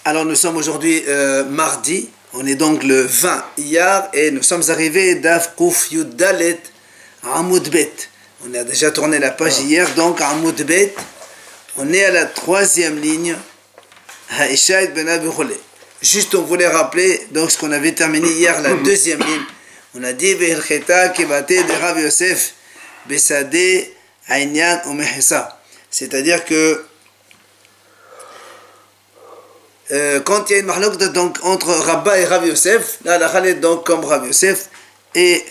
Alors nous sommes aujourd'hui mardi, on est donc le 20 Iyar et nous sommes arrivés Daf Kouf Yud Dalet Amoud Bet. On a déjà tourné la page hier, donc Amoud Bet. On est à la troisième ligne. Haïchaïd Ben Abi Khulé. Juste on voulait rappeler donc ce qu'on avait terminé hier, la deuxième ligne. On a dit Ve'ilcheta Kibate de Rav Yosef Besade Aïnyan Omehessa. C'est-à-dire que quand il y a une mahlouk donc entre Rabba et Rav Yosef, là la Khaled donc comme Rav Yosef, et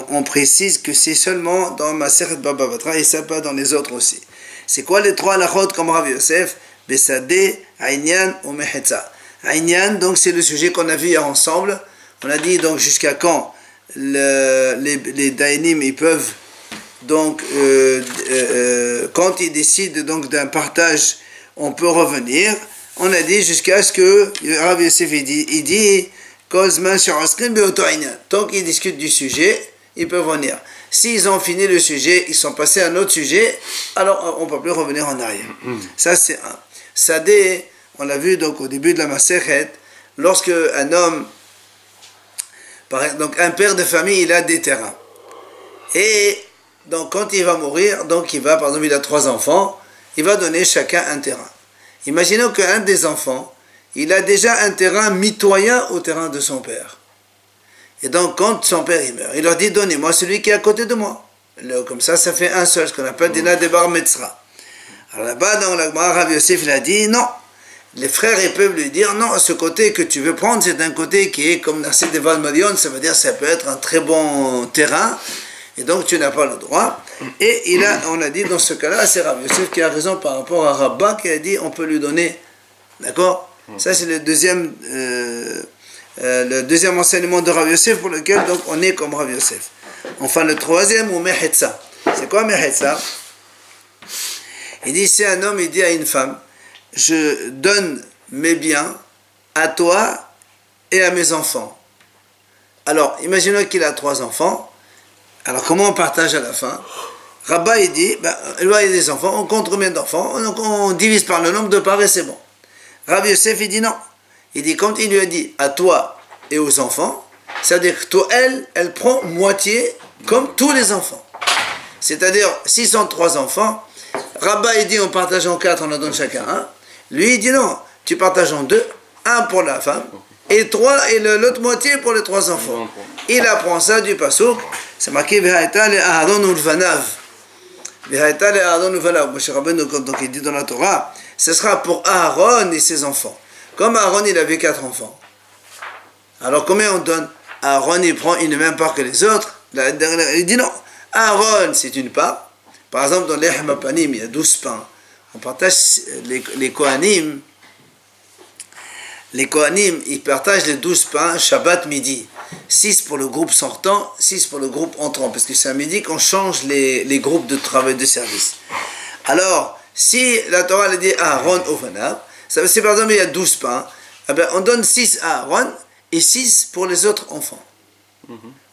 on précise que c'est seulement dans Masechet Baba Batra et ça pas dans les autres aussi. C'est quoi les trois halachot comme Rav Yosef? Besade, Aïnyan ou Mehetza. Aïnyan, donc c'est le sujet qu'on a vu hier ensemble. On a dit donc jusqu'à quand les Daïnim ils peuvent donc quand ils décident donc d'un partage, on peut revenir. On a dit jusqu'à ce que Rav Yosef il dit tant qu'ils discutent du sujet, ils peuvent venir. S'ils ont fini le sujet, ils sont passés à un autre sujet, alors on ne peut plus revenir en arrière. Ça c'est un. Sadeh, on l'a vu donc au début de la Masechet, lorsque un homme, donc un père de famille, il a des terrains. Et donc quand il va mourir, donc il va, par exemple il a 3 enfants, il va donner chacun un terrain. Imaginons qu'un des enfants, il a déjà un terrain mitoyen au terrain de son père. Et donc, quand son père il meurt, il leur dit, donnez-moi celui qui est à côté de moi. Comme ça fait un seul, ce qu'on appelle Dina de Bar Metzra. Alors là-bas, dans la Gemara, Rav Yosef, il a dit, non. Les frères, ils peuvent lui dire, non, ce côté que tu veux prendre, c'est un côté qui est comme Nasser de Val Madion, ça veut dire ça peut être un très bon terrain, et donc tu n'as pas le droit. Et on a dit, dans ce cas-là, c'est Rav Yosef qui a raison par rapport à Rabba, qui a dit, on peut lui donner. D'accord? Ça, c'est le deuxième enseignement de Rav Yosef pour lequel donc, on est comme Rav Yosef. Enfin, le troisième, ou Mehetza. C'est quoi Mehetza? Il dit, c'est un homme, il dit à une femme, je donne mes biens à toi et à mes enfants. Alors, imaginons qu'il a 3 enfants. Alors, comment on partage à la fin? Rabba, il dit, il y a des enfants, on compte combien d'enfants, donc on divise par le nombre de parts et c'est bon. Rav Yosef, il dit non. Il dit, quand il lui a dit à toi et aux enfants, c'est-à-dire que toi, elle prend moitié comme tous les enfants. C'est-à-dire, s'ils sont 3 enfants, Rabba, il dit, on partage en 4, on en donne chacun un. Lui, il dit non, tu partages en 2, un pour la femme, et 3, et l'autre moitié pour les 3 enfants. Il apprend ça du Passouk, c'est marqué, V'haïta le Aharon ulvanav. V'haïta le Aharon ulvanav. Moshe Rabbeinu, donc il dit dans la Torah, ce sera pour Aaron et ses enfants. Comme Aaron, il avait 4 enfants. Alors, combien on donne? Aaron, il prend une même part que les autres. Il dit non. Aaron, c'est une part. Par exemple, dans l'Echem Apanim, il y a 12 pains. On partage les Kohanim. Les Kohanim, ils partagent les 12 pains Shabbat midi. 6 pour le groupe sortant, 6 pour le groupe entrant. Parce que c'est à midi qu'on change les groupes de travail de service. Alors, si la Torah elle dit Aaron au Vanab, ça veut dire par exemple il y a 12 pains, eh bien, on donne 6 à Aaron et 6 pour les autres enfants.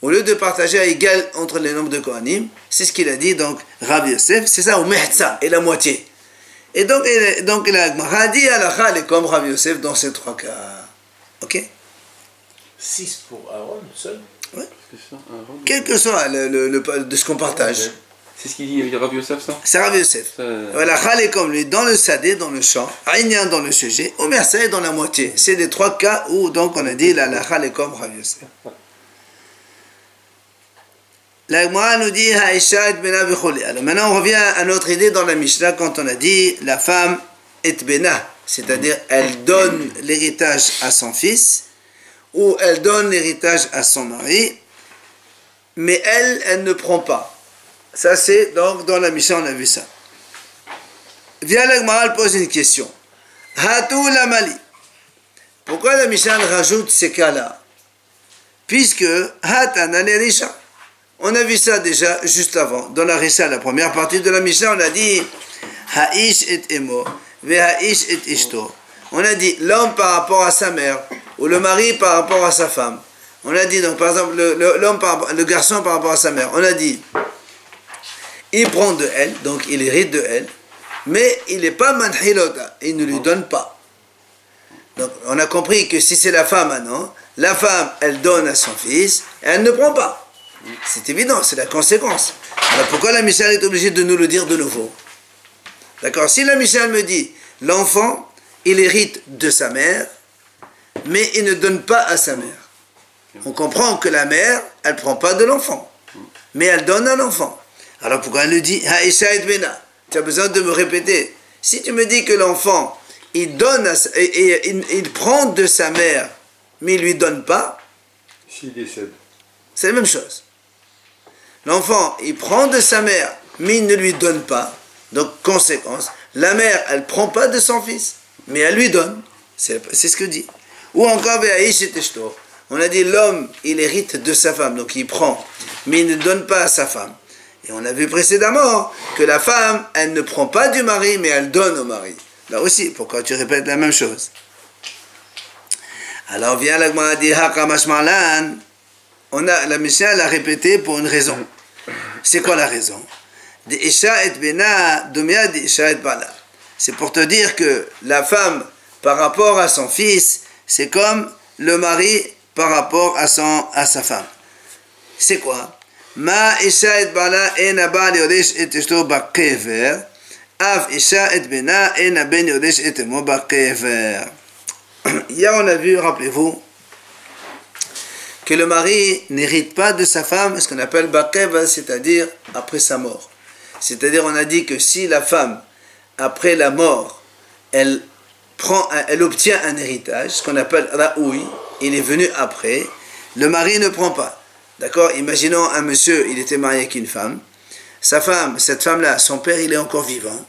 Au lieu de partager à égal entre les nombres de Kohanim, c'est ce qu'il a dit donc Rav Yosef, c'est ça, ou Mehetza, et la moitié. Et donc la Gemara dit Halakha, elle est comme Rav Yosef dans ces 3 cas. Ok? 6 pour Aaron seul? Oui. Quel que soit de ce qu'on partage. C'est ce qu'il dit Rav Yosef, ça? C'est Rav Yosef. Voilà, Khalé comme lui, dans le Sadé, dans le champ, Aïnyan dans le sujet, Omer Saïd dans la moitié. C'est les 3 cas où donc on a dit la Khalé comme Rav Yosef. La Gemara nous dit Haïchaïd Ben Abi Khulé. Alors maintenant on revient à notre idée dans la Mishnah quand on a dit la femme est bena, c'est-à-dire elle donne l'héritage à son fils ou elle donne l'héritage à son mari, mais elle ne prend pas. Ça c'est donc dans la Mishnah on a vu ça. Vient la Gemara, elle pose une question. Hatou la mali. Pourquoi la Mishnah rajoute ces cas-là? Puisque Hatana l'Erisha. On a vu ça déjà juste avant. Dans la Risha, la première partie de la Mishnah, on a dit Ha'ish et emo, ve Ha'ish et ishto. On a dit l'homme par rapport à sa mère, ou le mari par rapport à sa femme. On a dit donc par exemple le garçon par rapport à sa mère. On a dit il prend de elle, donc il hérite de elle, mais il n'est pas manhilota, il ne lui donne pas. Donc on a compris que si c'est la femme maintenant, la femme, elle donne à son fils, et elle ne prend pas. C'est évident, c'est la conséquence. Alors pourquoi la Mishnah est obligée de nous le dire de nouveau? D'accord? Si la Mishnah me dit, l'enfant, il hérite de sa mère, mais il ne donne pas à sa mère. On comprend que la mère, elle ne prend pas de l'enfant, mais elle donne à l'enfant. Alors pourquoi elle le dit? Haïcha et Bena. Tu as besoin de me répéter. Si tu me dis que l'enfant, il donne il prend de sa mère, mais il ne lui donne pas, S'il décède. c'est la même chose. L'enfant, il prend de sa mère, mais il ne lui donne pas. Donc, conséquence, la mère, elle ne prend pas de son fils, mais elle lui donne. C'est ce que dit. Ou encore, on a dit l'homme, il hérite de sa femme, donc il prend, mais il ne donne pas à sa femme. Et on a vu précédemment que la femme, elle ne prend pas du mari, mais elle donne au mari. Là aussi, pourquoi tu répètes la même chose? Alors vient la Gemara dit Hakamashmalan. La Mishnah l'a répété pour une raison. C'est quoi la raison? C'est pour te dire que la femme, par rapport à son fils, c'est comme le mari par rapport à sa femme. C'est quoi? Ma isha et bala ena bal yodesh et eshto bakever, av isha et bena ena ben yodesh et emo bakever. Hier on a vu, rappelez-vous, que le mari n'hérite pas de sa femme, ce qu'on appelle bakever, c'est-à-dire après sa mort. C'est-à-dire on a dit que si la femme, après la mort, elle obtient un héritage, ce qu'on appelle raoui, il est venu après, le mari ne prend pas. D'accord? Imaginons un monsieur, il était marié avec une femme. Sa femme, cette femme-là, son père, il est encore vivant.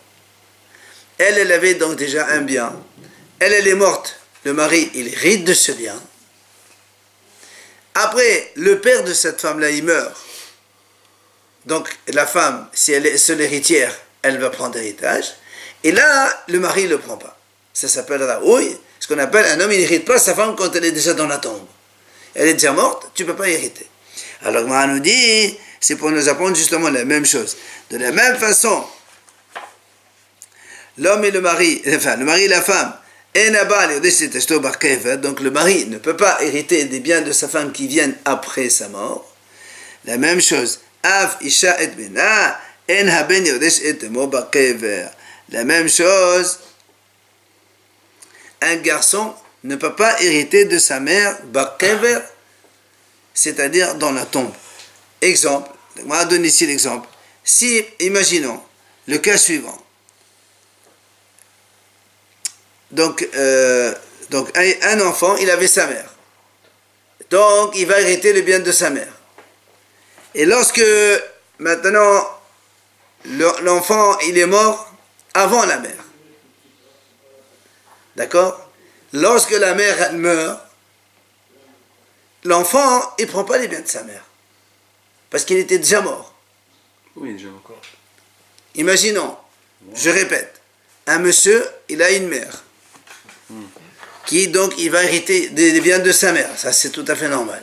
Elle avait donc déjà un bien. Elle est morte. Le mari, il hérite de ce bien. Après, le père de cette femme-là, il meurt. Donc, la femme, si elle est seule héritière, elle va prendre l'héritage. Et là, le mari ne le prend pas. Ça s'appelle raoui. Ce qu'on appelle un homme, il n'hérite pas sa femme quand elle est déjà dans la tombe. Elle est déjà morte, tu ne peux pas hériter. Alors, Gemara nous dit, c'est pour nous apprendre justement la même chose. De la même façon, l'homme et le mari et la femme, donc le mari ne peut pas hériter des biens de sa femme qui viennent après sa mort. La même chose, la même chose, un garçon ne peut pas hériter de sa mère, c'est-à-dire dans la tombe. Exemple, on va donner ici l'exemple. Si, imaginons, le cas suivant. Donc un enfant, il avait sa mère. Donc, il va hériter le bien de sa mère. Et lorsque, maintenant, l'enfant, il est mort avant la mère. D'accord? Lorsque la mère, elle meurt, l'enfant, il ne prend pas les biens de sa mère. Parce qu'il était déjà mort. Oui, déjà encore. Imaginons, je répète, un monsieur, il a une mère. Qui, donc, il va hériter des biens de sa mère. Ça, c'est tout à fait normal.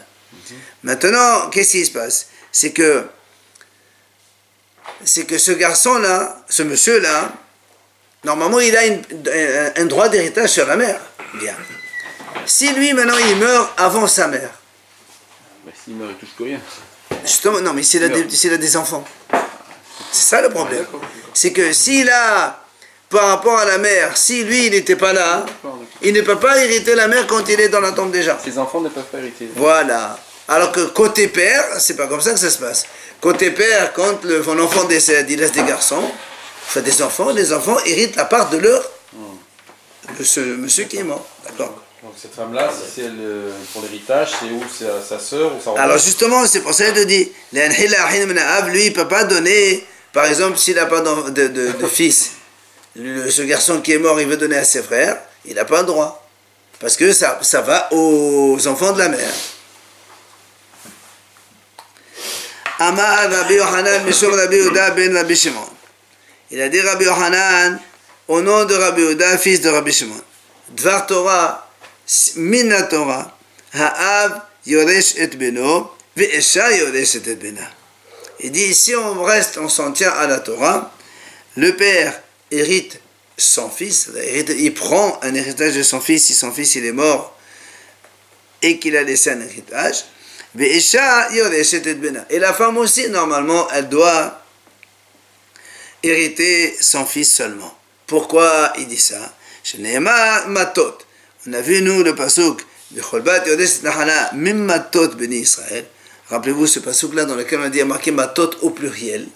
Maintenant, qu'est-ce qui se passe? C'est que ce garçon-là, ce monsieur-là, normalement, il a un droit d'héritage sur la mère. Bien. Si lui, maintenant, il meurt avant sa mère. Mais s'il meurt, il touche plus rien. Justement, non, mais s'il a des enfants. C'est ça le problème. C'est que s'il a, par rapport à la mère, si lui, il n'était pas là, il ne peut pas hériter la mère quand il est dans la tombe déjà. Ses enfants ne peuvent pas hériter. Voilà. Alors que côté père, c'est pas comme ça que ça se passe. Côté père, quand l'enfant décède, il laisse des garçons, enfin des enfants, les enfants héritent la part de leur monsieur qui est mort. D'accord. Donc cette femme-là, si c'est pour l'héritage, c'est où? C'est sa sœur ou sa Alors justement, c'est pour ça qu'il te dit, lui, il ne peut pas donner, par exemple, s'il n'a pas de fils, ce garçon qui est mort, il veut donner à ses frères, il n'a pas le droit. Parce que ça va aux enfants de la mère. Amar Rabbi Yohanan, Mishum Rabbi Yehuda ben Rabbi Shimon. Il a dit Rabbi Yohanan, au nom de Rabbi Yehuda, fils de Rabbi Shimon. Dvar Torah, Mina Torah, Ha'av Yoresh et Beno, Ve'esha Yoresh et Bena. Il dit, si on s'en tient à la Torah, le père hérite son fils, il prend un héritage de son fils si son fils il est mort et qu'il a laissé un héritage. Et la femme aussi, normalement, elle doit hériter son fils seulement. Pourquoi il dit ça? On a vu, nous, le pasuk rappelez-vous ce pasuk-là dans lequel on a dit marqué matot au pluriel.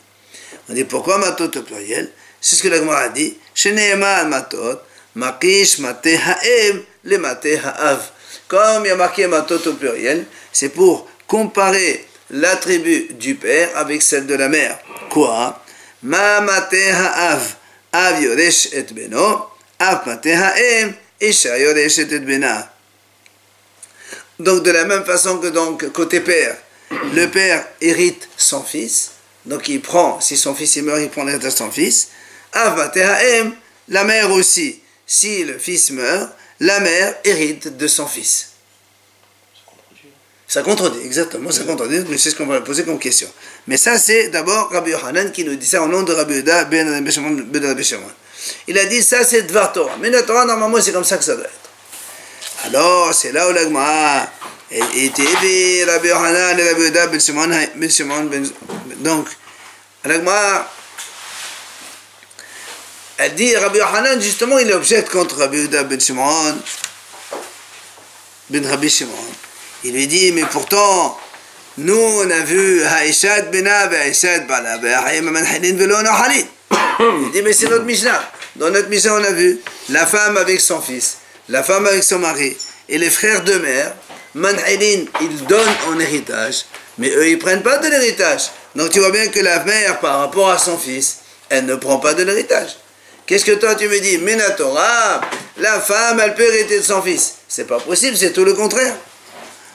On dit pourquoi matot au pluriel? C'est ce que la Gemara a dit. Comme il y a marqué matot au pluriel, c'est pour comparer l'attribut du père avec celle de la mère. Quoi? Ma mate ha'av, av yoresh et beno, av mate ha'em, isha yoresh et bena. Donc de la même façon que donc côté père, le père hérite son fils, donc il prend, si son fils il meurt, il prend l'héritage de son fils. Av mate ha'em, la mère aussi, si le fils meurt, la mère hérite de son fils. Ça contredit, exactement, ça contredit, mais c'est ce qu'on va poser comme question. Mais ça, c'est d'abord Rabbi Yochanan qui nous dit ça au nom de Rabbi Yehuda ben Rabbi Shimon. Il a dit ça, c'est Dvar Torah. Mais la Torah, normalement, c'est comme ça que ça doit être. Alors, c'est là où la Gemara était Rabbi Yochanan et Rabbi Yehuda ben Shimon. Donc, la Gemara, elle dit Rabbi Yochanan, justement, il objecte contre Rabbi Yehuda ben Shimon, ben Rabbi Shimon. Il lui dit, mais pourtant, nous, on a vu Haïshad Bena, Haïshad Bala, Velo Nohalin. Il dit, mais c'est notre Mishnah. Dans notre Mishnah, on a vu la femme avec son fils, la femme avec son mari, et les frères de mère, Manhalin, ils donnent en héritage, mais eux, ils ne prennent pas de l'héritage. Donc tu vois bien que la mère, par rapport à son fils, elle ne prend pas de l'héritage. Qu'est-ce que toi, tu me dis? Mais la Torah, la femme, elle peut hériter de son fils. C'est pas possible, c'est tout le contraire.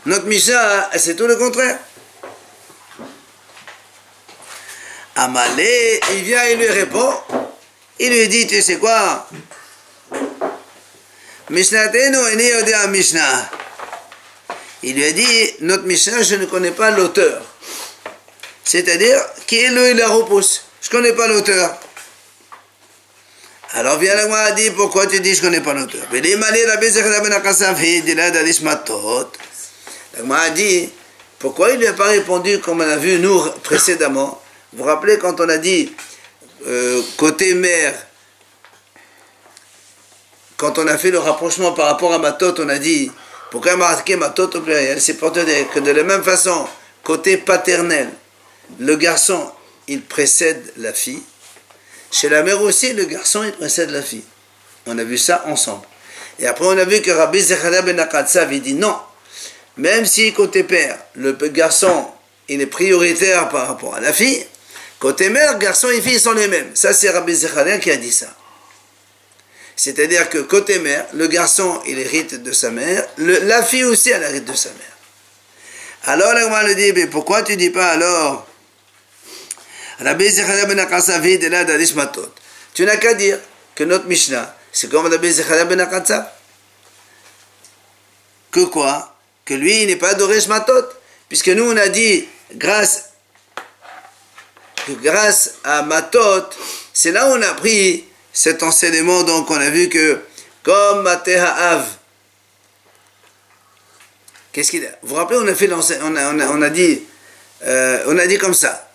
Notre Mishnah, c'est tout le contraire. Amalé, il vient et lui répond. Il lui dit, tu sais quoi? Mishnatenu eni yodea Mishnah. Il lui a dit, notre Mishnah, je ne connais pas l'auteur. C'est-à-dire, qui est le la repousse? Je ne connais pas l'auteur. Alors vient la Gemara dit, pourquoi tu dis je ne connais pas l'auteur? La Gemara a dit, pourquoi il ne lui a pas répondu comme on a vu nous précédemment? Vous vous rappelez quand on a dit, côté mère, quand on a fait le rapprochement par rapport à Matot, on a dit, pourquoi marquer Matot au pluriel? C'est pour te dire que de la même façon, côté paternel, le garçon, il précède la fille. Chez la mère aussi, le garçon, il précède la fille. On a vu ça ensemble. Et après, on a vu que Rabbi Zechariah ben Akatsav, avait dit non. Même si côté père, le garçon, il est prioritaire par rapport à la fille, côté mère, garçon et fille sont les mêmes. Ça, c'est Rabbi Zechariah qui a dit ça. C'est-à-dire que côté mère, le garçon, il hérite de sa mère, la fille aussi, elle hérite de sa mère. Alors, la Gemara lui dit, mais pourquoi tu ne dis pas alors Rabbi Zechariah ben Akatsav de là d'Adish Matot? Tu n'as qu'à dire que notre Mishnah, c'est comme Rabbi Zechariah ben Akatsav. Que quoi? Que lui, il n'est pas d'Oresh Matot, puisque nous, on a dit, grâce à Matot, c'est là où on a pris cet enseignement, donc on a vu que, comme Matéha Av, qu'est-ce qu'il a? Vous vous rappelez, on a fait on a dit comme ça.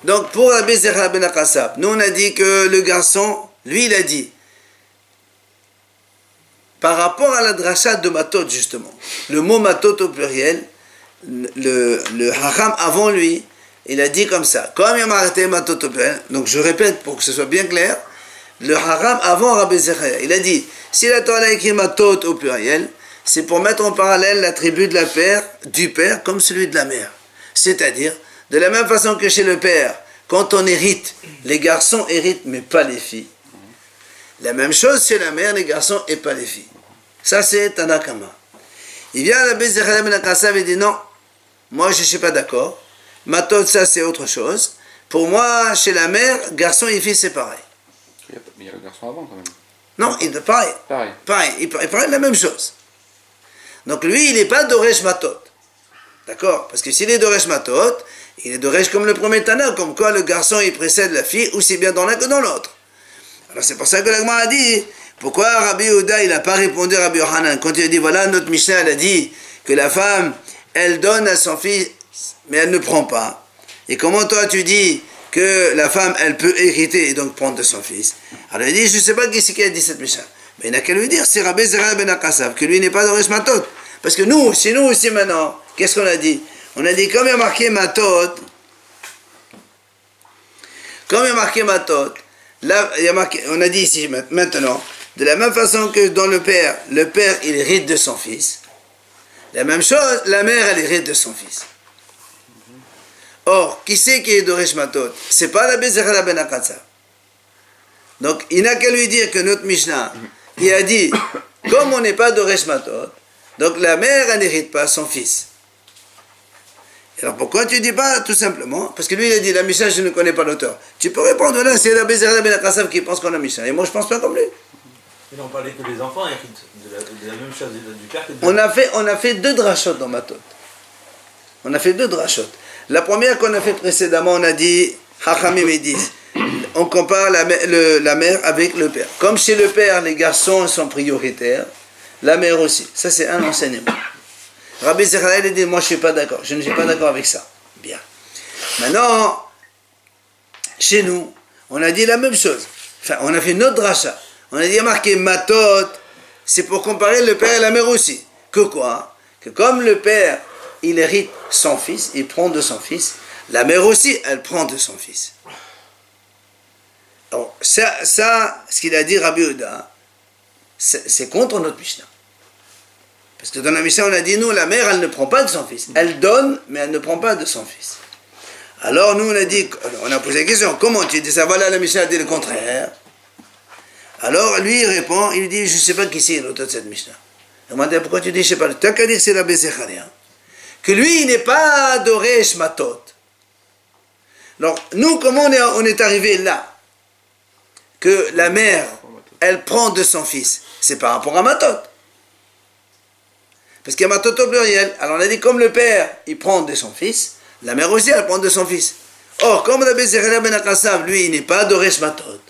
Donc, pour Rabbi Zechariah ben Akatsav, nous, on a dit que le garçon, lui, il a dit, par rapport à la dracha de Matot, justement, le mot Matot au pluriel, le Hacham avant lui, il a dit comme ça, comme il a arrêté Matot au pluriel, donc je répète pour que ce soit bien clair, le Hacham avant Rabbi Zechariah, il a dit, si la Torah a écrit Matot au pluriel, c'est pour mettre en parallèle l'attribut de du père comme celui de la mère. C'est-à-dire, de la même façon que chez le père, quand on hérite, les garçons héritent, mais pas les filles. La même chose chez la mère, les garçons et pas les filles. Ça, c'est Tanakama. Il vient à la Zechariah ben Akatsav et dit non, moi je ne suis pas d'accord. Matot, ça c'est autre chose. Pour moi, chez la mère, garçon et fille, c'est pareil. Mais il y a le garçon avant quand même. Non, il est pareil. Pareil. Il parle de la même chose. Donc lui, il n'est pas d'Oresh Matot. D'accord? Parce que s'il est d'Oresh Matot, il est d'Oresh comme le premier Tana, comme quoi le garçon il précède la fille, aussi bien dans l'un que dans l'autre. Alors c'est pour ça que l'Agma a dit, pourquoi Rabbi Yehuda il n'a pas répondu à Rabbi Yochanan quand il a dit, voilà, notre Mishnah elle a dit que la femme, elle donne à son fils, mais elle ne prend pas. Et comment toi tu dis que la femme, elle peut hériter et donc prendre de son fils? Alors il dit, je ne sais pas qui c'est qui a dit cette Mishnah. Mais il n'a qu'à lui dire, c'est Rabbi Zera ben Akasav, que lui n'est pas d'Oresh Matot. Parce que nous, chez nous aussi maintenant, qu'est-ce qu'on a dit? On a dit, comme il y a marqué Matot, là, il y a marqué, on a dit ici maintenant, de la même façon que dans le père il hérite de son fils, la même chose, la mère elle hérite de son fils. Or, qui c'est qui est d'Oresh Matot? C'est pas la Bezerra ben Akatsa. Donc, il n'a qu'à lui dire que notre Mishnah, qui a dit, comme on n'est pas d'Oresh Matot, donc la mère elle n'hérite pas son fils. Alors pourquoi tu dis pas tout simplement? Parce que lui il a dit la Mishnah je ne connais pas l'auteur. Tu peux répondre là, c'est la Bezerra ben Akatsa qui pense qu'on a Mishnah. Et moi je pense pas comme lui. Ils n'ont parlé que les enfants héritent de la même chose du père que de On a fait deux drachot dans Matot. On a fait deux drachot. La première qu'on a fait précédemment, on a dit Hachamim et disent, on compare la mère avec le père. Comme chez le père, les garçons sont prioritaires, la mère aussi. Ça, c'est un enseignement. Rabbi Zechariah dit, moi, je ne suis pas d'accord. Je ne suis pas d'accord avec ça. Bien. Maintenant, chez nous, on a dit la même chose. Enfin, on a fait notre dracha. On a dit, il y a marqué Matot, c'est pour comparer le père et la mère aussi. Que quoi? Que comme le père, il hérite son fils, il prend de son fils, la mère aussi, elle prend de son fils. Alors, ça ce qu'il a dit Rabbi Yehuda, c'est contre notre Mishnah. Parce que dans la Mishnah, on a dit, nous, la mère, elle ne prend pas de son fils. Elle donne, mais elle ne prend pas de son fils. Alors, nous, on a dit, on a posé la question, comment tu dis ça? Voilà, la Mishnah a dit le contraire. Alors, lui, il répond, il dit, je ne sais pas qui c'est l'auteur de cette Mishnah. Il m'a dit, pourquoi tu dis, je ne sais pas, tu n'as qu'à dire que c'est Rabbi Zechariah. Que lui, il n'est pas d'Oresh Matot. Alors, nous, comment on est arrivé là? Que la mère, elle prend de son fils. C'est par rapport à Matot. Parce qu'il y a Matot au pluriel. Alors, on a dit, comme le père, il prend de son fils, la mère aussi, elle prend de son fils. Or, comme Rabbi Zechariah ben Akatsav, lui, il n'est pas d'Oresh Matot.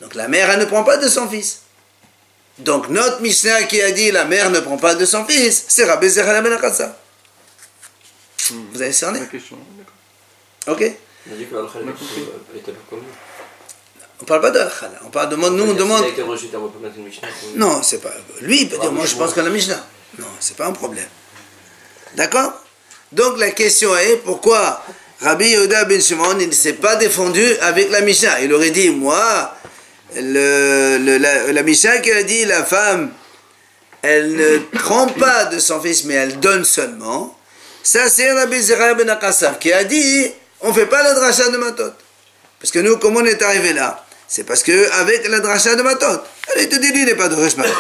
Donc, la mère, elle ne prend pas de son fils. Donc, notre Mishnah qui a dit, la mère ne prend pas de son fils, c'est Rabbi Zechariah ben Akatsav. Vous avez cerné? La question, Ok? On a dit que l'Al-Khalil était pas comme lui. On ne parle pas de Al-Khala. On parle de nous, on demande. Il a été rejeté, on peut mettre une Mishnah. Non, c'est pas. Lui, il peut dire, moi je pense qu'on a Mishnah. Non, c'est pas un problème. D'accord? Donc la question est, pourquoi Rabbi Yehuda ben Shimon, il ne s'est pas défendu avec la Mishnah? Il aurait dit, moi, la Mishnah qui a dit, la femme, elle ne prend pas de son fils, mais elle donne seulement. Ça, c'est Rabbi Zechariah ben Akatsav qui a dit, on ne fait pas la dracha de Matot. Parce que nous, comment on est arrivé là? C'est parce qu'avec la dracha de Matot, elle te dit, lui, il n'est pas de Resh Matot.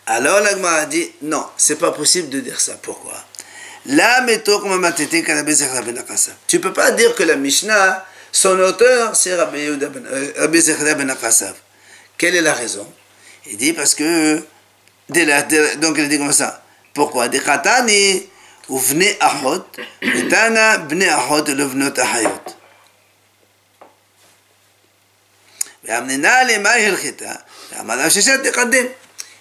Alors, l'Agma a dit, non, c'est pas possible de dire ça. Pourquoi? La méthode comme Matete Rabbi Zechariah ben Akatsav. Tu ne peux pas dire que la Mishnah, son auteur, c'est Rabbi Zechariah ben Akatsav. Quelle est la raison? Il dit parce que donc il dit comme ça. Pourquoi? Des khatani ou vne achot, etana bne achot le vnot ahayot. Ve'amnena lema hilchita, ve'amadav sheshet teqadim.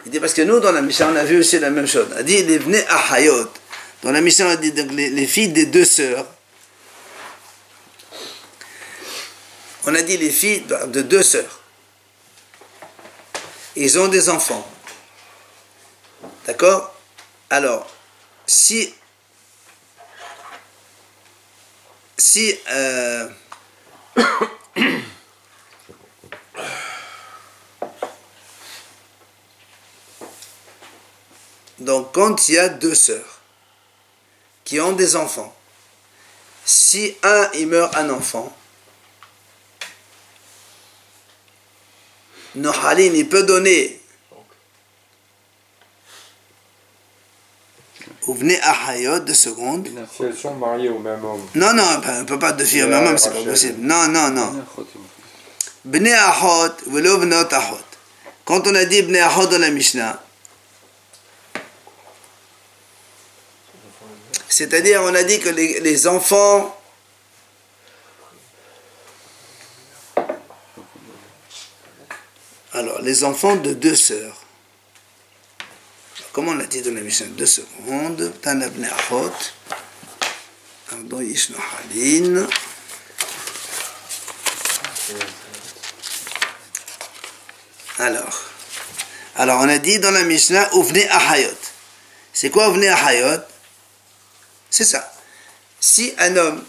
Il dit parce que nous dans la Mishnah on a vu aussi la même chose. On a dit les vne ahayot. Dans la Mishnah on a dit donc les filles des deux sœurs. On a dit les filles de deux sœurs. Ils ont des enfants. D'accord? Alors, si donc quand il y a deux sœurs qui ont des enfants, si il meurt un enfant, Nohalin, il peut donner ou venez à Hayot, 2 secondes. Si elles sont mariées au même homme. Non, non, on ne peut pas de filles au même homme, c'est pas possible. Non, non, non. Bnei Achot, velo vnot Achot. Quand on a dit Bnei Achot dans la Mishnah, c'est-à-dire on a dit que les enfants Alors, les enfants de deux sœurs. Comme on l'a dit dans la Mishnah, 2 secondes. Tanabne Achot. Pardon, Yishno Halin. Alors, on a dit dans la Mishnah, Uvne Ahayot. C'est quoi Uvne Ahayot? C'est ça. Si un homme,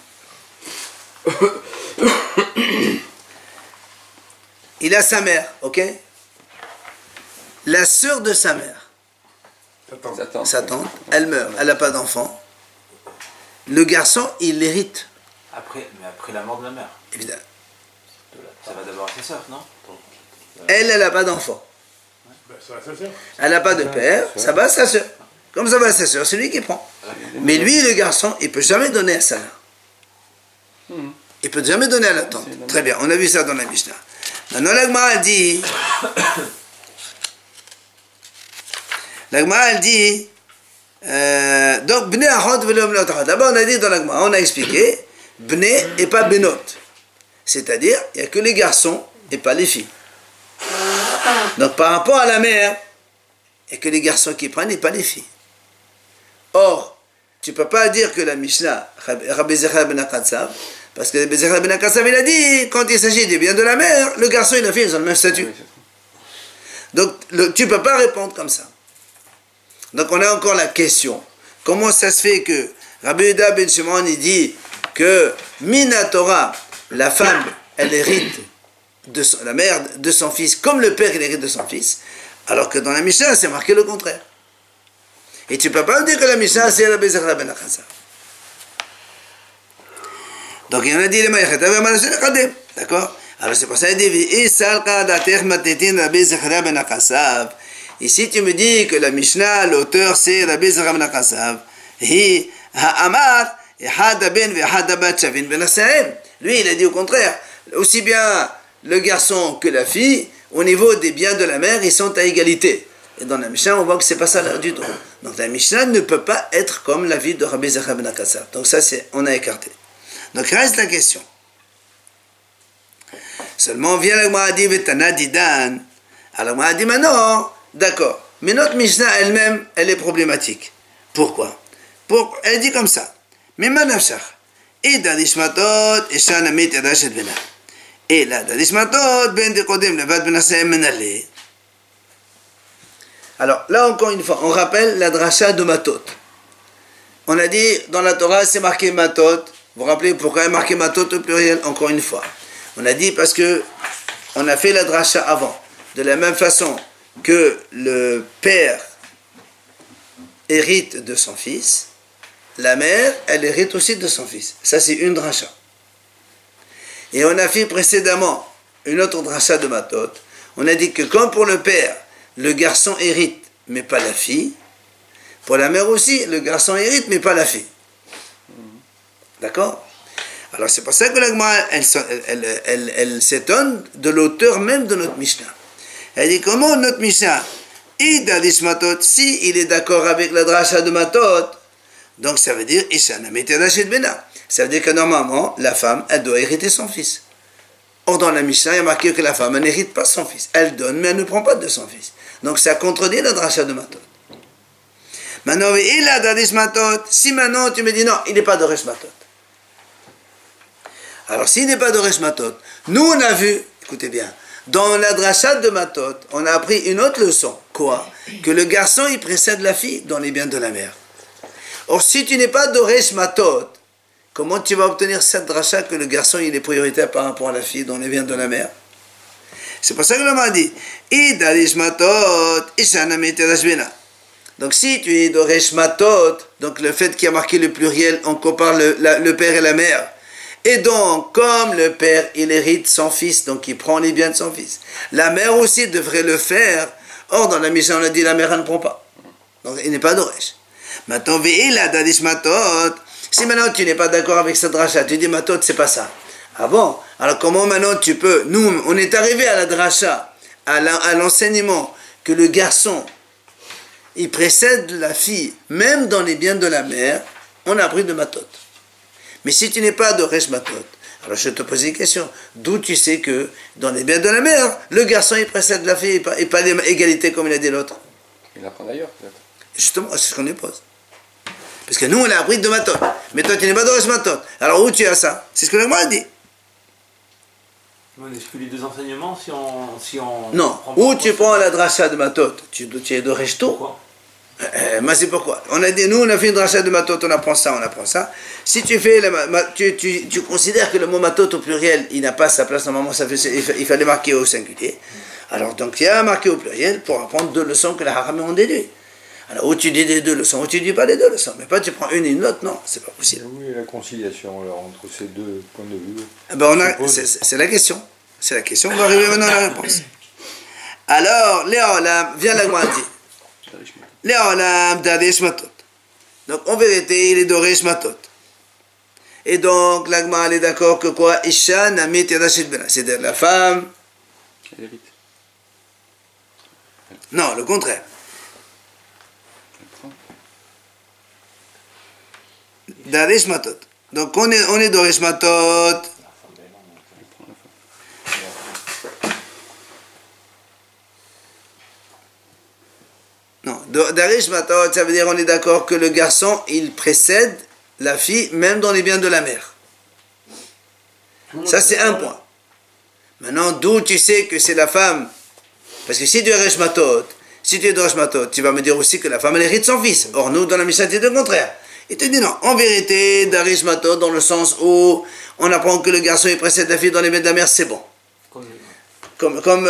il a sa mère, ok? La sœur de sa mère, sa tante, elle meurt, elle n'a pas d'enfant. Le garçon, il l'hérite. Mais après la mort de la mère. Évidemment. Ça va d'abord à sa sœur, non? Elle n'a pas d'enfant. Elle n'a pas de père, ça va à sa sœur. Comme ça va à sa sœur, c'est lui qui prend. Mais lui, le garçon, il ne peut jamais donner à sa mère. Il ne peut jamais donner à la tante. Très bien, on a vu ça dans la Mishnah. Maintenant, la Gemara dit... donc, Bnei Achot v'lo Bnot Achot. D'abord, on a dit dans la Gemara, on a expliqué, Bnei et pas Benot. C'est-à-dire, il n'y a que les garçons et pas les filles. Donc, par rapport à la mère, il n'y a que les garçons qui prennent et pas les filles. Or, tu ne peux pas dire que la Mishnah, Rabbi Zechariah ben Akatsav, parce que Rabbi Zechariah ben Akatsav, il a dit, quand il s'agit des biens de la mère, le garçon et la fille, ils ont le même statut. Donc, tu ne peux pas répondre comme ça. Donc, on a encore la question. Comment ça se fait que Rabbi Yehuda ben Shimon, il dit que Mina Torah, la femme, elle hérite la mère de son fils, comme le père, il hérite de son fils, alors que dans la Mishnah, c'est marqué le contraire. Et tu ne peux pas dire que la Mishnah, c'est Rabbi Zechariah ben Akatsav. Donc, il y en a dit les maïchet, d'accord? Alors, c'est pour ça qu'il dit, ici, tu me dis que la Mishnah, l'auteur, c'est Rabbi Zechariah ben Akatsav. Lui, il a dit au contraire, aussi bien le garçon que la fille, au niveau des biens de la mère, ils sont à égalité. Et dans la Mishnah, on voit que c'est pas ça du tout. Donc la Mishnah ne peut pas être comme la vie de Rabbi Zechariah ben Akatsav. Donc ça, on a écarté. Donc reste la question. Seulement, vient la Gemara dit, Vetana Didan. Alors la Gemara dit, maintenant, d'accord. Mais notre Mishnah elle-même, elle est problématique. Pourquoi? Elle dit comme ça. Mais manafshach. Et d'adishmatot, et shanamit et dashet bena. Et là, d'adishmatot, ben de kodem, levad benasem menale. Alors, là, encore une fois, on rappelle la dracha de Matot. On a dit, dans la Torah, c'est marqué Matot. Vous vous rappelez pourquoi il est marqué Matot au pluriel? Encore une fois. On a dit parce que on a fait la dracha avant. De la même façon que le père hérite de son fils, la mère, elle hérite aussi de son fils. Ça, c'est une dracha. Et on a fait précédemment une autre dracha de Matot. On a dit que comme pour le père, le garçon hérite, mais pas la fille. Pour la mère aussi, le garçon hérite, mais pas la fille. D'accord? Alors c'est pour ça que la Gemara, elle s'étonne de l'auteur même de notre Mishnah. Elle dit, comment notre Mishnah, si il est d'accord avec la dracha de Matot, donc ça veut dire, ça veut dire que normalement, la femme, elle doit hériter son fils. Or, dans la Mishnah, il y a marqué que la femme, elle n'hérite pas son fils. Elle donne, mais elle ne prend pas de son fils. Donc, ça contredit la dracha de Matot. Maintenant, il a d'Adish Matot. Si maintenant, tu me dis non, il n'est pas de Resh Matot. Alors, s'il n'est pas de Resh Matot, nous, on a vu, écoutez bien, dans la dracha de Matot, on a appris une autre leçon. Quoi? Que le garçon, il précède la fille dans les biens de la mère. Or, si tu n'es pas de Resh Matot, comment tu vas obtenir cette dracha que le garçon il est prioritaire par rapport à la fille dans les biens de la mère? C'est pour ça que l'homme a dit donc si tu es de Resh Matot, donc le fait qu'il y a marqué le pluriel, on compare le père et la mère. Et donc, comme le père il hérite son fils, donc il prend les biens de son fils, la mère aussi devrait le faire. Or, dans la Mishnah, on a dit la mère elle ne prend pas. Donc il n'est pas de Resh. Maintenant, si maintenant tu n'es pas d'accord avec cette dracha, tu dis Matot, c'est pas ça. Ah bon? Alors comment maintenant tu peux? Nous, on est arrivé à la dracha, à l'enseignement, que le garçon, il précède la fille, même dans les biens de la mère, on a appris de Matot. Mais si tu n'es pas de Resh Matot, Alors je te pose une question. D'où tu sais que dans les biens de la mère, le garçon il précède la fille et pas l'égalité comme il a dit l'autre? Il apprend d'ailleurs, peut-être. Justement, c'est ce qu'on lui pose. Parce que nous, on a appris de matot. Mais toi, tu n'es pas de matot. Alors où tu as ça? C'est ce que le a dit. On exclut les deux enseignements si on Non. Où tu prends la dracha de matot? Tu es de rechto. Pourquoi? Mais c'est pourquoi. On a dit, nous, on a fait une dracha de matot, on apprend ça, on apprend ça. Si tu fais, tu considères que le mot matot au pluriel, il n'a pas sa place, normalement, il fallait marquer au singulier. Alors, donc, il y a marqué au pluriel pour apprendre deux leçons que les haram ont déduit. Alors, où tu dis les deux leçons, où tu dis pas les deux leçons. Mais pas tu prends une et une autre, non, c'est pas possible. Oui, la conciliation alors, entre ces deux points de vue. Eh ben, c'est la question. C'est la question, on va arriver maintenant à la réponse. Alors, Léolam, viens la dit. Léolam d'Adesh Matot. Donc, en vérité, il est d'Oresh Matot. Et donc, l'Agma, elle est d'accord que quoi? Isha Namit Yadashit Bena. C'est-à-dire la femme. Elle hérite. Non, le contraire. D'Adesh Matot. Donc, on est d'Oresh Matot. Non, Darish Matot, ça veut dire on est d'accord que le garçon, il précède la fille, même dans les biens de la mère. Ça, c'est un point. Maintenant, d'où tu sais que c'est la femme? Parce que si tu es Darish Matot, tu vas me dire aussi que la femme, elle hérite son fils. Or, nous, dans la Mishnah, c'est le contraire. Il te dit non. En vérité, Darish Matot, dans le sens où on apprend que le garçon, il précède la fille dans les biens de la mère, c'est bon. Comme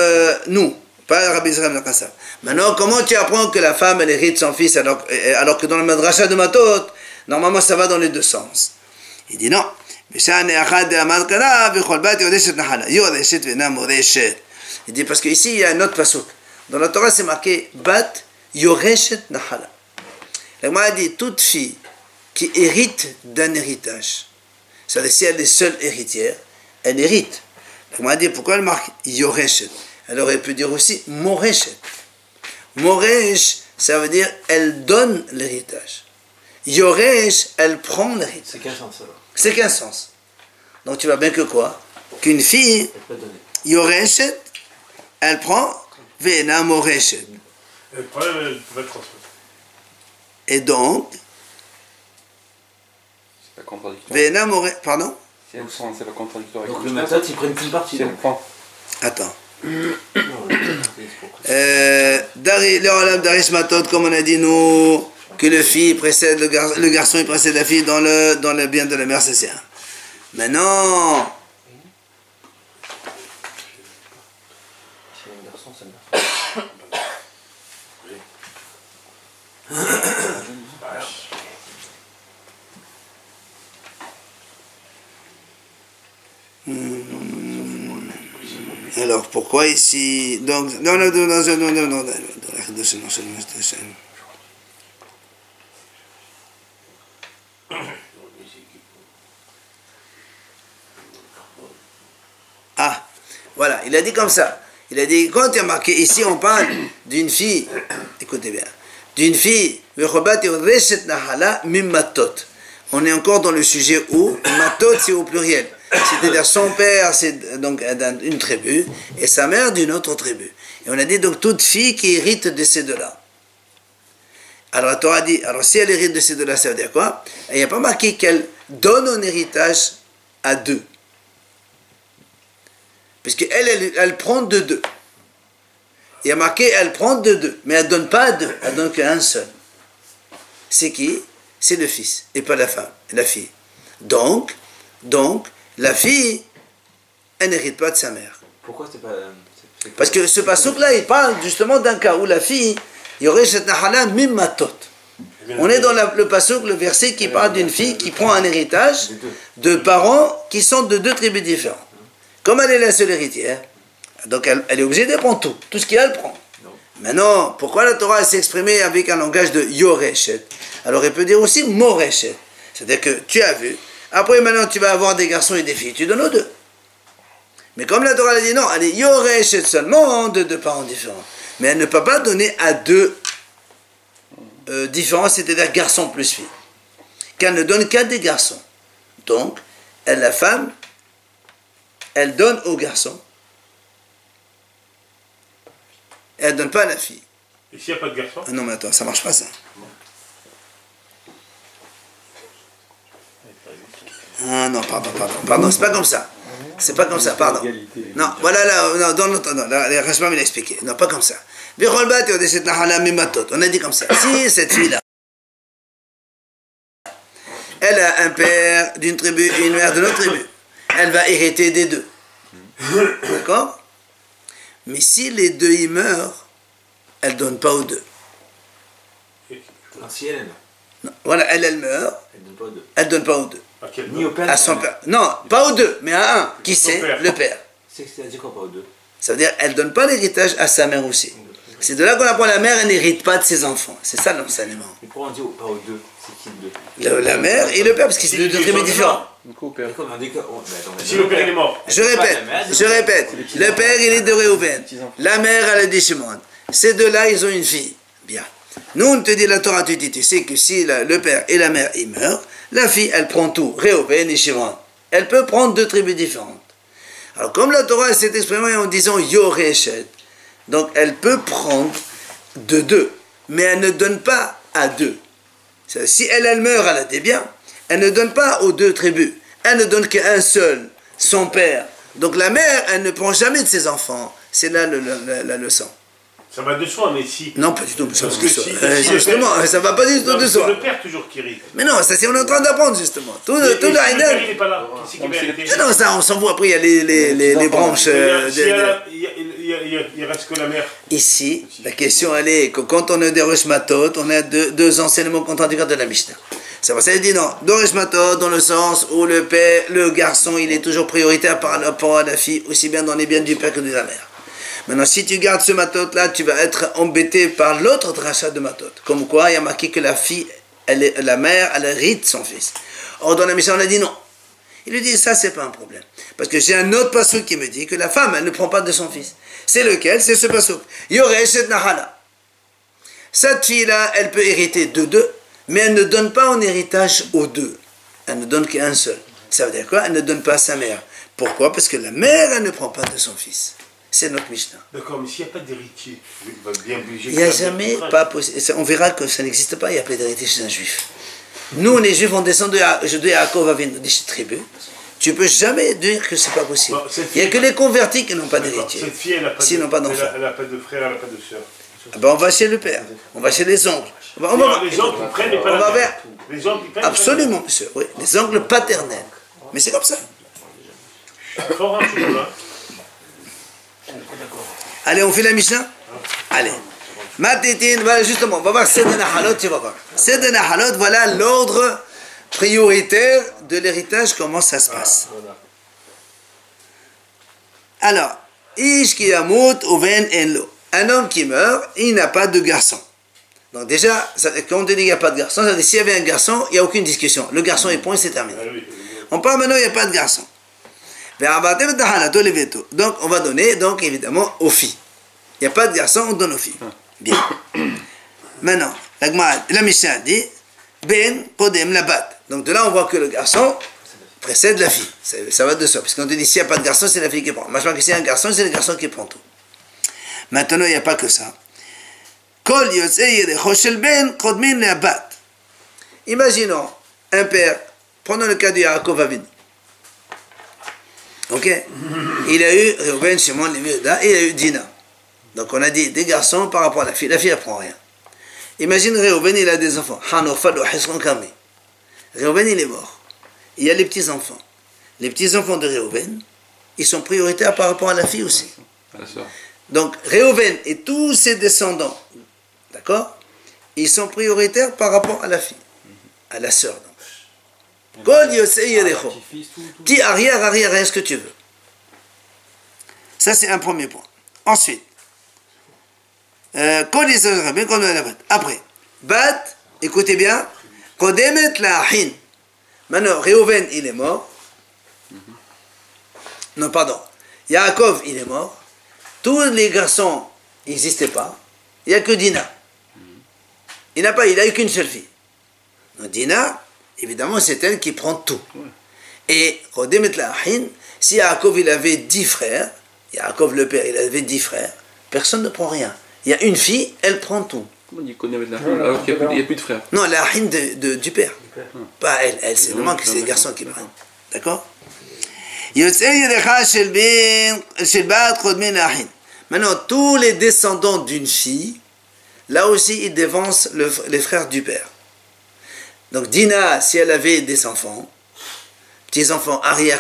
nous. Pas Rabbi Israël Nakassar. Maintenant, comment tu apprends que la femme, elle hérite son fils alors que dans le madrasha de Matot, normalement ça va dans les deux sens? Il dit non. Il dit parce qu'ici il y a un autre pasuk. Dans la Torah c'est marqué Bat Yoreshet Nahala. La dit toute fille qui hérite d'un héritage, c'est-à-dire si elle est seule héritière, elle hérite. La dit pourquoi elle marque Yoreshet? Elle aurait pu dire aussi Moreshet. Moresh, ça veut dire elle donne l'héritage. Yoresh, elle prend l'héritage. C'est qu'un sens alors. C'est qu'un sens. Donc tu vois bien que quoi? Qu'une fille, Yoreshet, elle prend Vena Moreshet. Et après, elle va transmettre. Et donc, C'est pas contradictoire. Vena Moreshet, pardon? Si elle prend, c'est pas contradictoire. Donc le matot, ils prennent une partie. Si elle prend. Attends. Daris Matot, comme on a dit nous, que le fille précède le garçon, il précède la fille dans le bien de la mère, c'est ça. Maintenant, alors pourquoi ici donc non ah voilà, il a dit comme ça. Il a dit, quand il y a marqué ici, on parle d'une fille, écoutez bien, d'une fille, on est encore dans le sujet où matot c'est au pluriel. C'est-à-dire son père c'est donc d'une tribu et sa mère d'une autre tribu. Et on a dit donc toute fille qui hérite de ces deux-là. Alors la Torah dit, alors si elle hérite de ces deux-là, ça veut dire quoi? Il n'y a pas marqué qu'elle donne un héritage à deux. Puisqu'elle elle prend de deux. Il y a marqué elle prend de deux, mais elle ne donne pas à deux, elle donne qu'à un seul. C'est qui? C'est le fils, et pas la femme, la fille. Donc, la fille, elle n'hérite pas de sa mère. Pourquoi c'est pas... Parce que ce passouk-là, il parle justement d'un cas où la fille, il y aurait cette nahala mimatot. On est dans le passouk, le verset qui parle d'une fille qui prend un héritage de parents qui sont de deux tribus différentes. Comme elle est la seule héritière, donc elle est obligée de prendre tout ce qu'elle prend. Maintenant, pourquoi la Torah s'est exprimée avec un langage de Yoreshet? Alors elle peut dire aussi Moreshet. C'est-à-dire que tu as vu, après maintenant tu vas avoir des garçons et des filles, tu donnes aux deux. Mais comme la Torah a dit non, elle est Yoreshet seulement de deux parents différents. Mais elle ne peut pas donner à deux différents, c'est-à-dire garçons plus filles. Qu'elle ne donne qu'à des garçons. Donc, elle, la femme, elle donne au garçon. Elle ne donne pas à la fille. Et s'il n'y a pas de garçon? Ah non, mais attends, ça marche pas ça. Ah non, pardon, c'est pas comme ça. C'est pas comme ça, pardon. Non, voilà, là, non, dans l'autre, non, là, Rashbam il a expliqué. Non, pas comme ça. On a dit comme ça. Si cette fille-là, elle a un père d'une tribu et une mère de l'autre tribu, elle va hériter des deux. D'accord? Mais si les deux y meurent, elle ne donne pas aux deux. Non, si elle meurt, Non, voilà, elle meurt, elle donne pas aux deux. elle ne donne pas aux deux. À quel Ni au père, À son père. Non, pas aux deux, mais à un. Qui Son c'est? père. Le père. C'est-à-dire quoi, pas aux deux? Ça veut dire qu'elle ne donne pas l'héritage à sa mère aussi. C'est de là qu'on apprend la mère, elle n'hérite pas de ses enfants. C'est ça l'enseignement. Mais pourquoi on dit pas aux deux? C'est qui le deux? La mère et le père, parce qu'ils sont deux tribus différents. Donc au père. Et comme on dit que. Oh, mais attends, Si le père il est mort. Je répète. Le père, il est de Réhouven. La mère, elle est de Shimon. Ces deux-là, ils ont une fille. Bien. Nous, on te dit, la Torah, tu sais que si le père et la mère, ils meurent, la fille, elle prend tout. Réhouven et Shimon. Elle peut prendre deux tribus différentes. Alors, comme la Torah s'est exprimée en disant Yoreshet, donc elle peut prendre de deux, mais elle ne donne pas à deux. Si elle meurt, elle a des biens, elle ne donne pas aux deux tribus. Elle ne donne qu'à un seul, son père. Donc la mère, elle ne prend jamais de ses enfants. C'est là la leçon. Ça va de soi, mais si. Non, pas du tout. Ça, Parce que si- justement, ça ne va pas du tout Non, de c'est soi. le père toujours qui hérite. Mais non, ça c'est on est en train d'apprendre justement. Tout Et le si le père Haïdel. il n'est pas là, qui c'est qui va hériter? Non, ça on s'en fout. Après, il y a les branches. Il reste que la mère. Ici, la question elle est que quand on a des Roshmatot, on a deux enseignements contradictoires de la Mishnah. Ça va, ça dit non. Dans Roshmatot, dans le sens où le père, le garçon, il est toujours prioritaire par rapport à la fille, aussi bien dans les biens du père que de la mère. Maintenant, si tu gardes ce matot là, tu vas être embêté par l'autre drachat de matot. Comme quoi, il y a marqué que la fille, la mère, elle hérite son fils. Or, dans la Mishnah, on a dit non. Il lui dit, ça, c'est pas un problème. Parce que j'ai un autre passouk qui me dit que la femme, elle ne prend pas de son fils. C'est lequel? C'est ce passouk. Yoreshet Nahala. Cette fille-là, elle peut hériter de deux, mais elle ne donne pas en héritage aux deux. Elle ne donne qu'à un seul. Ça veut dire quoi? Elle ne donne pas à sa mère. Pourquoi? Parce que la mère, elle ne prend pas de son fils. C'est notre Mishnah. D'accord, mais s'il n'y a pas d'héritier, il va bien obliger. Il n'y a jamais pas possible. On verra que ça n'existe pas, il n'y a pas d'héritier chez un juif. Nous, les juifs, on descend de Yaakov Avinu, de cette tribu. Tu ne peux jamais dire que c'est pas possible. Bon, Il n'y a que les convertis qui n'ont pas d'héritier. Cette fille, elle n'a pas, S'ils n'ont pas d'enfant. elle n'a pas de frère, elle n'a pas de soeur. Ah ben, on va chez le père, on va chez les oncles. Les oncles, ils prennent, mais pas on la va mère. vers... Les oncles, ils prennent. Absolument, monsieur, oui. Les oncles paternels. Mais c'est comme ça. Fort, hein, je là. Allez, on fait la Mishnah. Allez. Matitin, voilà, justement, on va voir Seder Nahalot, tu vas voir. Seder Nahalot, voilà l'ordre prioritaire de l'héritage, comment ça se passe. Alors, Ish ki yamut uven enlo. Un homme qui meurt, il n'a pas de garçon. Donc déjà, quand on dit qu'il n'y a pas de garçon, ça veut dire s'il y avait un garçon, il n'y a aucune discussion. Le garçon est point, c'est terminé. On parle maintenant, il n'y a pas de garçon. Donc on va donner, donc évidemment, aux filles. Il n'y a pas de garçon, on donne aux filles. Bien. Maintenant, la Mishnah dit, Ben kodem la bat. Donc de là, on voit que le garçon précède la fille. Ça va de soi. Parce qu'on te dit, s'il n'y a pas de garçon, c'est la fille qui prend. Maintenant, s'il y a un garçon, c'est le garçon qui prend tout. Maintenant, il n'y a pas que ça. Imaginons un père, prenons le cas de Yaakov Avinu. Ok? Il a eu Reuven, Shimon, Lévi, Juda, et il a eu Dina. Donc on a dit des garçons par rapport à la fille. La fille, elle prend rien. Imagine Reuven, il a des enfants. Reuven, il est mort. Il y a les petits-enfants. Les petits-enfants de Reuven, ils sont prioritaires par rapport à la fille aussi. Donc Reuven et tous ses descendants, d'accord? Ils sont prioritaires par rapport à la fille, à la sœur. Petit arrière, ce que tu veux. Ça, c'est un premier point. Ensuite, après, Bat, écoutez bien, maintenant, Reuven, il est mort. Non, pardon. Yaakov, il est mort. Tous les garçons n'existaient pas. Il n'y a que Dina. Il n'a eu qu'une seule fille. Donc Dina, évidemment, c'est elle qui prend tout. Et Si Yaakov il avait 10 frères, Yaakov le père il avait 10 frères, personne ne prend rien. Il y a une fille, elle prend tout. Comment on dit qu'on avait de la haine alors qu'il n'y a plus de frères? Non, la haine du père. Pas elle, c'est le manque, c'est les garçons qui prennent. D'accord? Maintenant, tous les descendants d'une fille, là aussi, ils dévancent les frères du père. Donc, Dina, si elle avait des enfants, petits-enfants, arrière,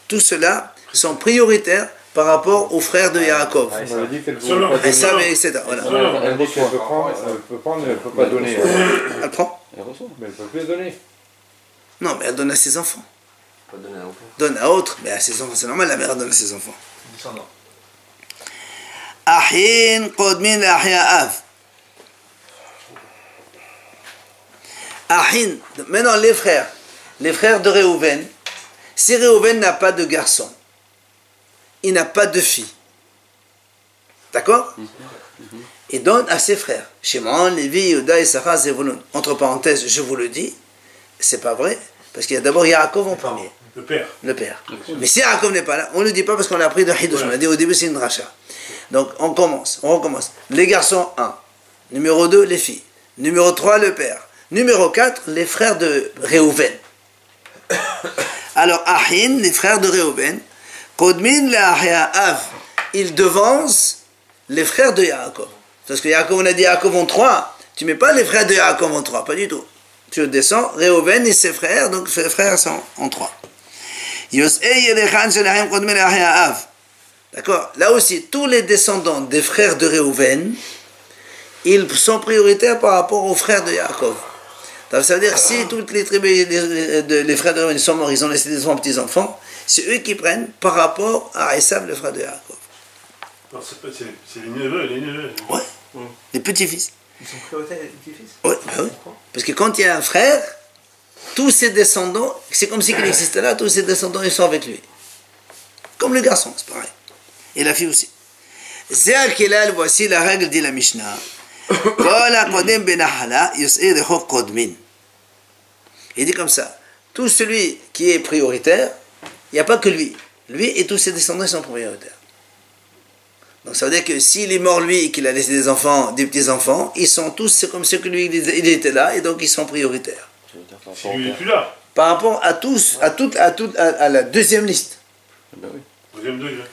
tout cela sont prioritaires par rapport aux frères de Yaakov. On avait dit qu'elle ne Selon- pouvait pas Et ça, donner. etc. Voilà. Elle dit qu'elle peut prendre, mais elle ne peut pas donner. Elle prend? Elle reçoit. Mais elle ne peut plus donner. Non, mais elle donne à ses enfants. Pas donner à aucun. Donne à autre, mais à ses enfants. C'est normal, la mère donne à ses enfants. Descendant. Ahin qodmin l'ahya av. Ahin, maintenant les frères de Réhouven, si Réhouven n'a pas de garçon, il n'a pas de fille, d'accord? Il donne à ses frères, Shimon, Lévi, Yehuda, Issachar, Zevulun. Entre parenthèses, je vous le dis, c'est pas vrai, parce qu'il y a d'abord Yaakov en premier, Le père. le père. Mais si Yaakov n'est pas là, on ne le dit pas parce qu'on l'a appris de Hidush, on a dit au début c'est une dracha. Donc on recommence. Les garçons 1, numéro 2, les filles, numéro 3, le père, numéro 4, les frères de Réhouven. Alors Ahin, les frères de Réhouven, Kodmin l'ahya av, ils devancent les frères de Yaakov. Parce que Yaakov, on a dit Yaakov en 3, tu mets pas les frères de Yaakov en 3, pas du tout. Tu descends, Réhouven et ses frères, donc ses frères sont en 3. D'accord? Là aussi, tous les descendants des frères de Réhouven, ils sont prioritaires par rapport aux frères de Yaakov. Donc, ça veut dire si toutes les tribus, les frères de Réhouven sont morts, ils ont laissé des petits-enfants, c'est eux qui prennent par rapport à Esav, le frère de Yaakov. Non, c'est les neveux. Ouais, les petits-fils. Ils sont prioritaires, les petits-fils? Oui, oui. Parce que quand il y a un frère, tous ses descendants, c'est comme si il existait là, tous ses descendants, ils sont avec lui. Comme le garçon, c'est pareil. Et la fille aussi. Zéal Kelal, voici la règle de la Mishnah. Il dit comme ça, tout celui qui est prioritaire, il n'y a pas que lui. Lui et tous ses descendants ils sont prioritaires. Donc ça veut dire que s'il est mort lui et qu'il a laissé des enfants, des petits-enfants, ils sont tous, c'est comme ceux que lui il était là et donc ils sont prioritaires. Si lui n'est plus là. Par rapport à tous, à la deuxième liste. Ben oui. Deuxième degré.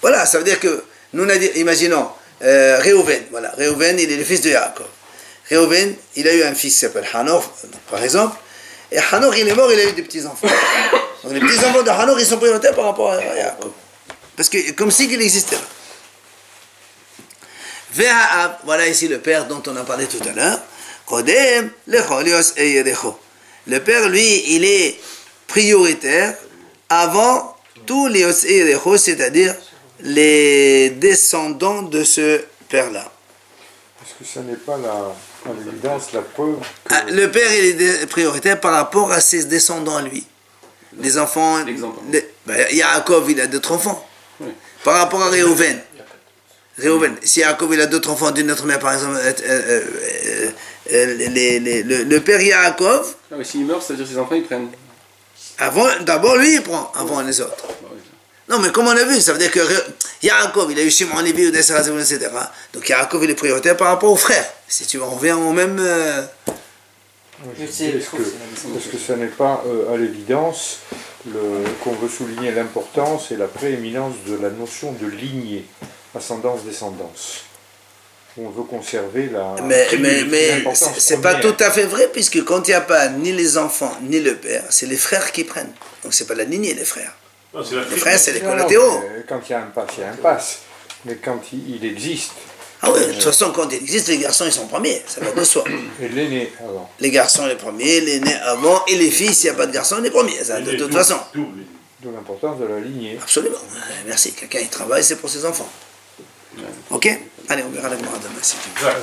Voilà, ça veut dire que, nous on a dit, imaginons, Réhouven, voilà, Réhouven il est le fils de Yaakov. Réhouven, il a eu un fils qui s'appelle Hanor, par exemple, et Hanor il est mort, il a eu des petits-enfants. Donc les petits-enfants de Hanor, ils sont prioritaires par rapport à Yaakov. Parce que, comme si il existait là. Ve'ha'ab, voilà ici le père dont on a parlé tout à l'heure. Kodem, lecholios et yerecho. Le père, lui, il est prioritaire avant tous les os et yerecho, c'est-à-dire les descendants de ce père-là. Est-ce que ça n'est pas à l'évidence la preuve que... Ah, le père, il est prioritaire par rapport à ses descendants à lui. Les enfants... Yaakov, il a d'autres enfants. Oui. Par rapport à Réhouven. Réhouven, si Yaakov il a d'autres enfants d'une autre mère, par exemple, le père Yaakov, Ah, mais s'il meurt, c'est-à-dire que ses enfants ils prennent. d'abord lui il prend, avant les autres. Bah oui. Non, mais comme on a vu, ça veut dire que Yaakov, il a eu Shimon, Lévi, Yehuda, Issachar, Zevulun, etc. Donc Yaakov, il est prioritaire par rapport aux frères. Si tu veux, on revient au même... Est-ce que ça n'est pas à l'évidence qu'on veut souligner l'importance et la prééminence de la notion de lignée, ascendance-descendance. On veut conserver la... Mais l'importance c'est pas première. tout à fait vrai, puisque quand il n'y a pas ni les enfants, ni le père, c'est les frères qui prennent. Donc c'est pas la lignée, les frères. Non, c'est la Les frères, c'est les Non, collatéraux. mais quand il y a un pass, il y a un pass. Mais quand il existe, Ah oui, de toute façon, quand il existe, les garçons, ils sont premiers, ça va de soi. et l'aîné avant. Les garçons, les premiers, les nés avant, et les filles, s'il n'y a pas de garçons, les premiers, ça, de toute façon. D'où l'importance de la lignée. Absolument. Merci. Quelqu'un, il travaille, c'est pour ses enfants. Ok? Allez, on verra la Gemara demain, si tu veux. Ouais.